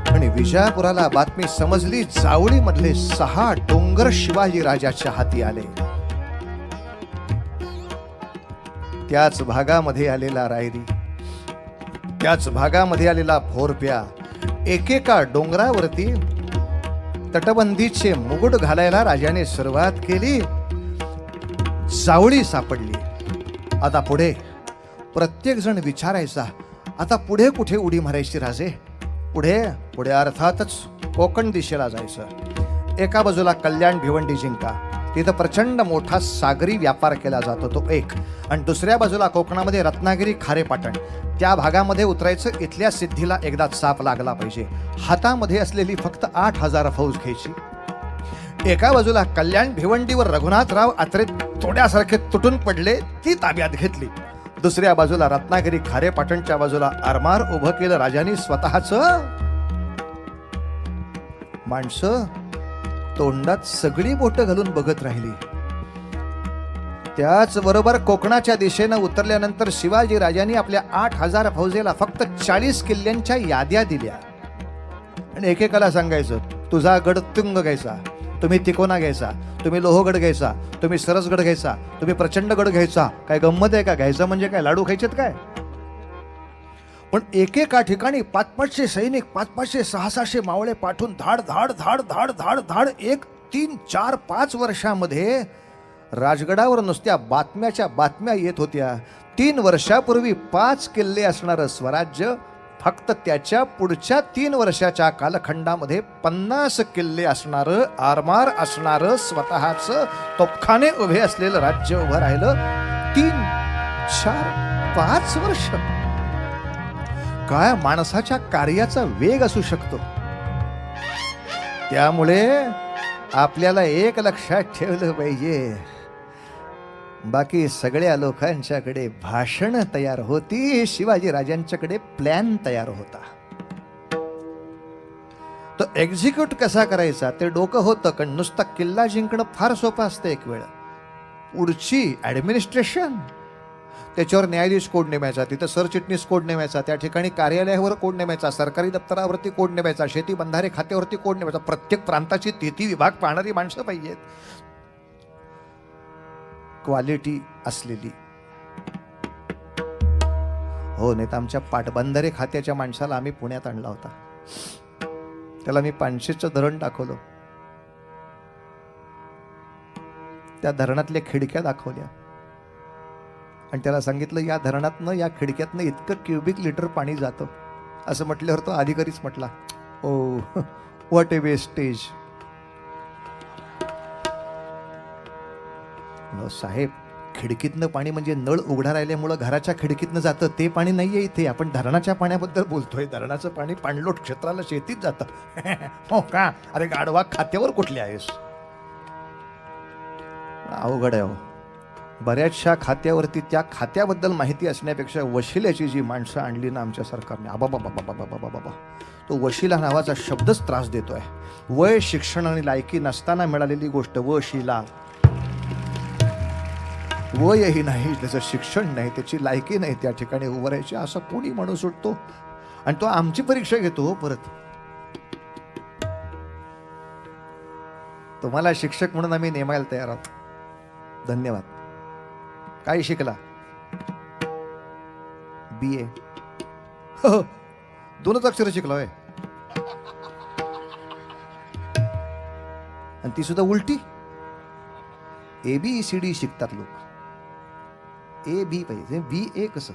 आणि विजापुराला बातमी समजली, जावळी मधले 6 डोंगर शिवाजी राजाच्या हाती आले. त्याच भागामध्ये आलेला रायरी, त्याच भागामध्ये आलेला भोरप्या एकेका डोंगरावरती तटबंदीचे मुकुट घालायला राजाने सुरुवात केली. जावळी सापडली. आता पुढे प्रत्येक जण विचारायचा, आता पुढे कुठे उडी मारायची राजे? पुढे पुढे अर्थातच कोकण दिशेला जायचं. एका बाजूला कल्याण भिवंडी जिंका, तिथं प्रचंड मोठा सागरी व्यापार केला जातो तो एक. आणि दुसऱ्या बाजूला कोकणामध्ये रत्नागिरी खारेपाटण, त्या भागामध्ये उतरायचं. इथल्या सिद्धीला एकदा चाप लागला पाहिजे. हातामध्ये असलेली फक्त 8,000 फौज घ्यायची. एका बाजूला कल्याण भिवंडीवर रघुनाथराव आत्रे तोड्यासारखे तुटून पडले, ती ताब्यात घेतली. दुसऱ्या बाजूला रत्नागिरी खारेपाटणच्या बाजूला आरमार उभं केलं राजांनी स्वतःच. माणसं तोंडात सगळी बोटं घालून बघत राहिली. त्याचबरोबर कोकणाच्या दिशेनं उतरल्यानंतर शिवाजी राजांनी आपल्या 8,000 फौजेला फक्त 40 किल्ल्यांच्या याद्या दिल्या. आणि एकेकाला सांगायचं, तुझा गड तुंग घ्यायचा, तुम्ही तिकोना घ्यायचा, तुम्ही लोहगड घ्यायचा, तुम्ही सरसगड घ्यायचा, तुम्ही प्रचंडगड घ्यायचा. काय गंमत आहे का? घ्यायचं म्हणजे काय, लाडू खायचेत काय? पण एकेका ठिकाणी 500-500 सैनिक, 500-500, 600-600 मावळे पाठवून धाड धाड धाड धाड धाड धाड 1, 3, 4, 5 वर्षामध्ये राजगडावर नुसत्या बातम्याच्या बातम्या येत होत्या. 3 वर्षापूर्वी 5 किल्ले असणारं स्वराज्य फक्त त्याच्या पुढच्या 3 वर्षाच्या कालखंडामध्ये 50 किल्ले असणारं, आरमार असणारं, स्वतःच तोफखाने उभे असलेलं राज्य उभं राहिलं. 3, 4, 5 वर्ष. काय माणसाच्या कार्याचा वेग असू शकतो. त्यामुळे आपल्याला एक लक्षात ठेवलं पाहिजे, बाकी सगळ्या लोकांच्याकडे भाषण तयार होती, शिवाजी राजांच्याकडे प्लॅन तयार होता. तो एक्झिक्यूट कसा करायचा ते डोकं होतं. कारण नुसता किल्ला जिंकणं फार सोपं असतं एक वेळ. पुढची ऍडमिनिस्ट्रेशन, त्याच्यावर न्यायाधीश कोड नेमायचा, तिथं सरचिटणीस कोड नेमायचा, त्या ठिकाणी कार्यालयावर कोड नेमायचा, सरकारी दप्तरावरती कोड नेमायचा, शेती बंधारे खात्यावरती कोड नेमायचा. प्रत्येक प्रांताची ती विभाग पाहणारी माणसं पाहिजेत, क्वालिटी असलेली. हो, नाही तर आमच्या पाटबंधारे खात्याच्या माणसाला आम्ही पुण्यात आणला होता. त्याला मी 500चं धरण दाखवलं. त्या धरणातल्या खिडक्या दाखवल्या आणि त्याला सांगितलं, या धरणातनं, या खिडक्यातनं इतकं क्युबिक लिटर पाणी जातं. असं म्हटल्यावर तो अधिकारीच म्हटला, ओ व्हॉट ए वेस्टेज. साहेब, खिडकीतनं पाणी म्हणजे नळ उघडा राहिल्यामुळं घराच्या खिडकीतनं जातं ते पाणी नाहीये इथे. आपण धरणाच्या पाण्याबद्दल बोलतोय. धरणाचं पाणी पाणलोट क्षेत्राला शेतीत जातं. हो का? अरे गाढवा, खात्यावर कुठले आहेस? अवघड आहे हो. बऱ्याचशा खात्यावरती त्या खात्याबद्दल माहिती असण्यापेक्षा वशिल्याची जी माणसं आणली ना आमच्या सरकारने, बाबा, तो वशिला नावाचा शब्दच त्रास देतोय. वय, शिक्षण आणि लायकी नसताना मिळालेली गोष्ट वशिला. वयही नाही, त्याचं शिक्षण नाही, त्याची लायकी नाही त्या ठिकाणी उभं राहायची, असं कोणी माणूस उठतो आणि तो आमची परीक्षा घेतो. परत तुम्हाला शिक्षक म्हणून आम्ही नेमायला तयार आहोत. धन्यवाद. काय शिकला? BA. 2च अक्षर शिकलोय आणि ती सुद्धा उलटी. ABCD शिकतात लोक. AB पाहिजे, BA कसं?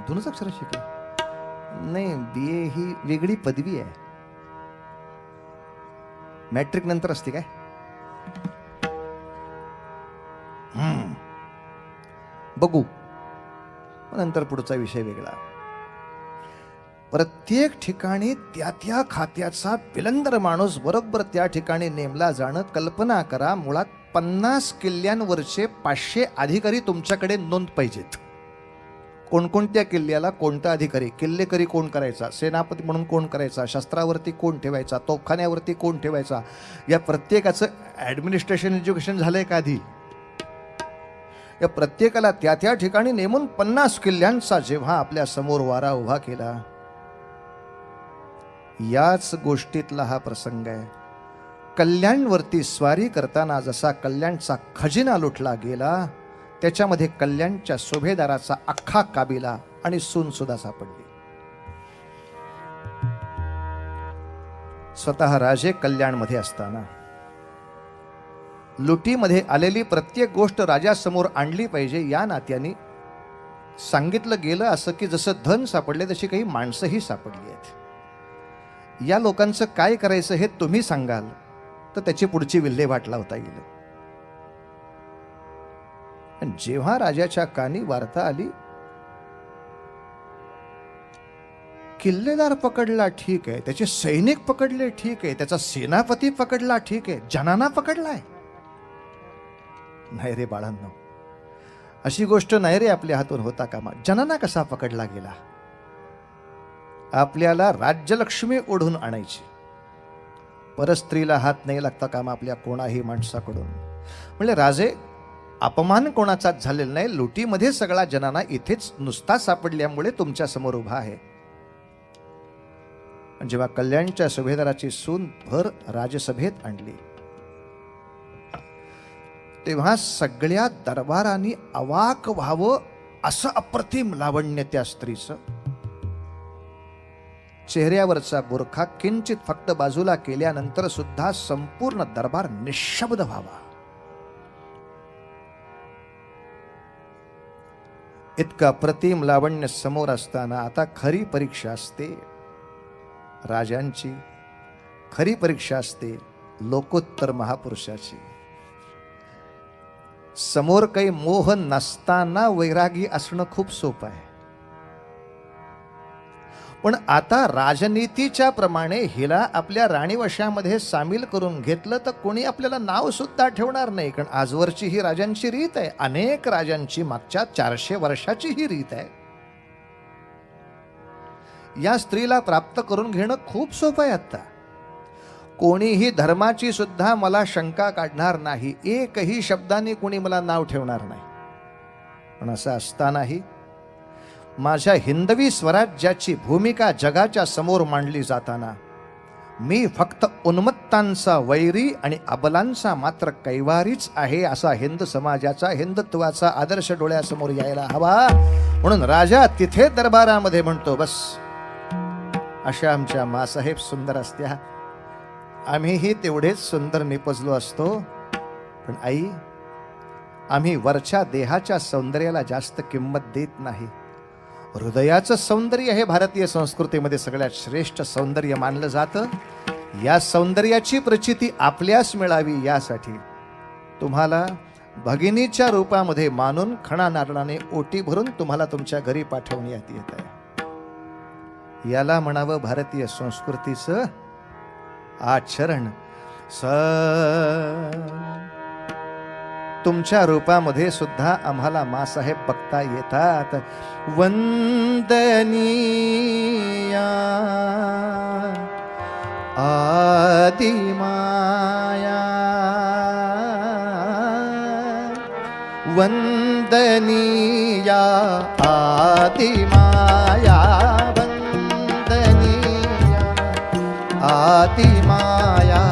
2च अक्षर शिकलं नाही. BA ही वेगळी पदवी आहे, मॅट्रिक नंतर असते काय? बघू नंतर, पुढचा विषय वेगळा. प्रत्येक ठिकाणी त्या त्या खात्याचा विलंदर माणूस बरोबर त्या ठिकाणी नेमला जाणं. कल्पना करा, मुळात 50 किल्ल्यांवरचे 500 अधिकारी तुमच्याकडे नोंद पाहिजेत. कोणकोणत्या किल्ल्याला कोणता अधिकारी, किल्लेकरी कोण करायचा, सेनापती म्हणून कोण करायचा, शस्त्रावरती कोण ठेवायचा, तोफखान्यावरती कोण ठेवायचा, या प्रत्येकाचं ॲडमिनिस्ट्रेशन एज्युकेशन झालंय का आधी? या प्रत्येकाला त्या त्या ठिकाणी नेमून 50 किल्ल्यांचा जेव्हा आपल्या समोर वारा उभा केला, याच गोष्टीतला हा प्रसंग आहे. कल्याणवरती स्वारी करताना जसा कल्याणचा खजिना लुटला गेला, त्याच्यामध्ये कल्याणच्या सुभेदाराचा अख्खा काबिला आणि सून सुद्धा सापडली. स्वतः राजे कल्याणमध्ये असताना लुटीमध्ये आलेली प्रत्येक गोष्ट राजासमोर आणली पाहिजे, या नात्याने सांगितलं गेलं असं की जसं धन सापडले तशी काही माणसंही सापडली आहेत. या लोकांचं काय करायचं हे तुम्ही सांगाल तर त्याची पुढची विल्हेवाट लावता येईल. जेव्हा राजाच्या कानी वार्ता आली, किल्लेदार पकडला ठीक आहे, त्याचे सैनिक पकडले ठीक आहे, त्याचा सेनापती पकडला ठीक आहे, जनाना पकडलाय नाही रे बाळांनो, अशी गोष्ट नाही रे आपल्या हातून होता कामा. जनाना कसा पकडला गेला? आपल्याला राज्यलक्ष्मी ओढून आणायची, परस्त्रीला हात नाही लागता कामा आपल्या कोणाही माणसाकडून. म्हणजे राजे, अपमान कोणाचाच झालेला नाही, लुटीमध्ये सगळा जनाना इथेच नुसता सापडल्यामुळे तुमच्या समोर उभा आहे. जेव्हा कल्याणच्या सुभेदाराची सून भर राजसभेत आणली, तेव्हा सगळ्या दरबारांनी अवाक व्हावं असं अप्रतिम लावण्य त्या स्त्रीचं. चेहऱ्यावरचा बुरखा किंचित फक्त बाजूला केल्यानंतर सुद्धा संपूर्ण दरबार निशब्द व्हावा, इतका अप्रतिम लावण्य समोर असताना आता खरी परीक्षा असते राजांची, खरी परीक्षा असते लोकोत्तर महापुरुषाची. समोर काही मोह नसताना वैरागी असणं खूप सोपं आहे, पण आता राजनीतीच्या प्रमाणे हिला आपल्या राणीवशामध्ये सामील करून घेतलं तर कोणी आपल्याला नाव सुद्धा ठेवणार नाही. कारण आजवरची ही राजांची रीत आहे, अनेक राजांची मागच्या 400 वर्षाची ही रीत आहे. या स्त्रीला प्राप्त करून घेणं खूप सोपं आहे. आता कोणीही धर्माची सुद्धा मला शंका काढणार नाही, एकही शब्दाने कोणी मला नाव ठेवणार नाही. पण असं असतानाही माझ्या हिंदवी स्वराज्याची भूमिका जगाच्या समोर मांडली जाताना मी फक्त उन्मत्तांचा वैरी आणि अबलांचा मात्र कैवारीच आहे, असा हिंद समाजाचा, हिंदुत्वाचा आदर्श डोळ्यासमोर यायला हवा. म्हणून राजा तिथे दरबारामध्ये म्हणतो, बस अशा आमच्या मासाहेब सुंदर असत्या, आम्हीही तेवढेच सुंदर निपजलो असतो. पण आई, आम्ही वरच्या देहाच्या सौंदर्याला जास्त किंमत देत नाही. हृदयाचं सौंदर्य हे भारतीय संस्कृतीमध्ये सगळ्यात श्रेष्ठ सौंदर्य मानलं जातं. या सौंदर्याची प्रचिती आपल्यास मिळावी यासाठी तुम्हाला भगिनीच्या रूपामध्ये मानून खणा नारळाने ओटी भरून तुम्हाला तुमच्या घरी पाठवण्यात येत आहे. याला म्हणावं भारतीय संस्कृतीचं आचरण. तुमच्या रूपामध्ये सुद्धा आम्हाला मासाहेब बघता येतात. वंदनीया आदिमाया, वंदनीया आदिमाया, वंदनीया आदिमाया,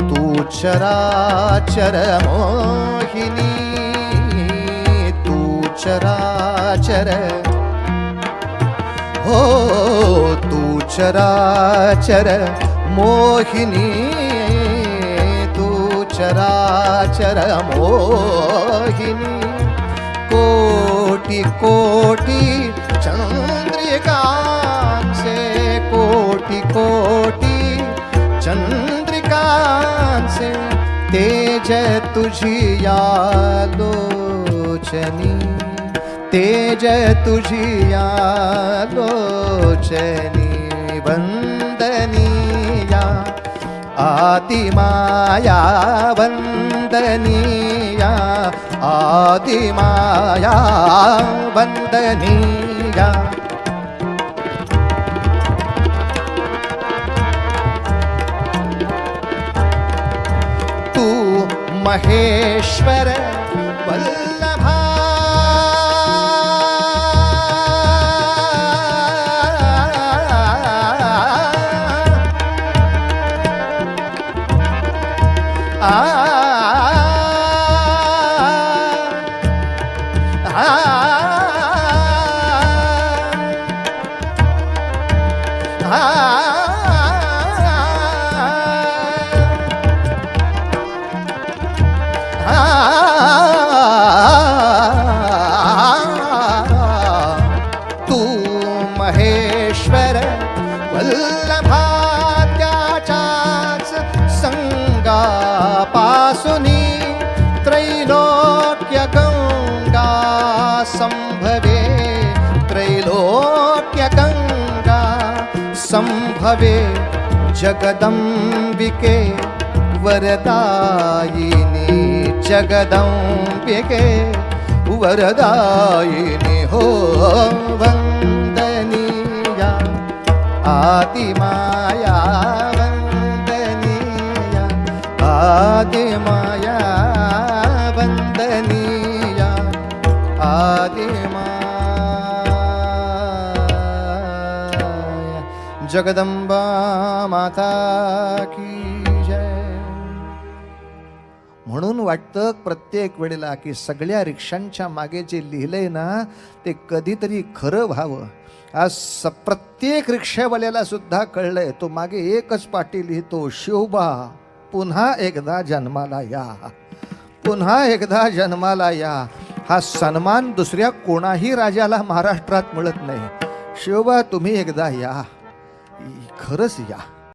तू चराचर मोहिनी, तू चराचर, हो तू चराचर मोहिनी, तू चराचर मोहिनी. कोटि कोटि चंद्रिकांचे, कोटि कोटि चंद्रिकांचे, तेज तुझी या लोचनी, तेज तुझी या लोचनी. वंदनीया आदिमाया, वंदनीया आदिमाया, वंदनीया. तू महेश्वर वल्लभा, तू महेश्वर वल्लभात्याचाच संगापासुनी त्रैलोक्य गंगा संभवे त्रैलोक्य गंगा संभवे जगदंबिके वरदायिनी जगदंबिके वरदायिनी हो वंदनीया आदिमाया वंदनीया आदिमाया वंदनीया आदिमाया जगदंबा माता की जय. म्हणून वाटतं प्रत्येक वेळेला की सगळ्या रिक्षांच्या मागे जे लिहिलंय ना ते कधीतरी खरं व्हावं. आज प्रत्येक रिक्षावाल्याला सुद्धा कळलंय, तो मागे एकच पाटी लिहितो, शिवबा पुन्हा एकदा जन्माला या, पुन्हा एकदा जन्माला या. हा सन्मान दुसऱ्या कोणाही राजाला महाराष्ट्रात मिळत नाही. शिवबा तुम्ही एकदा या, खरंच या.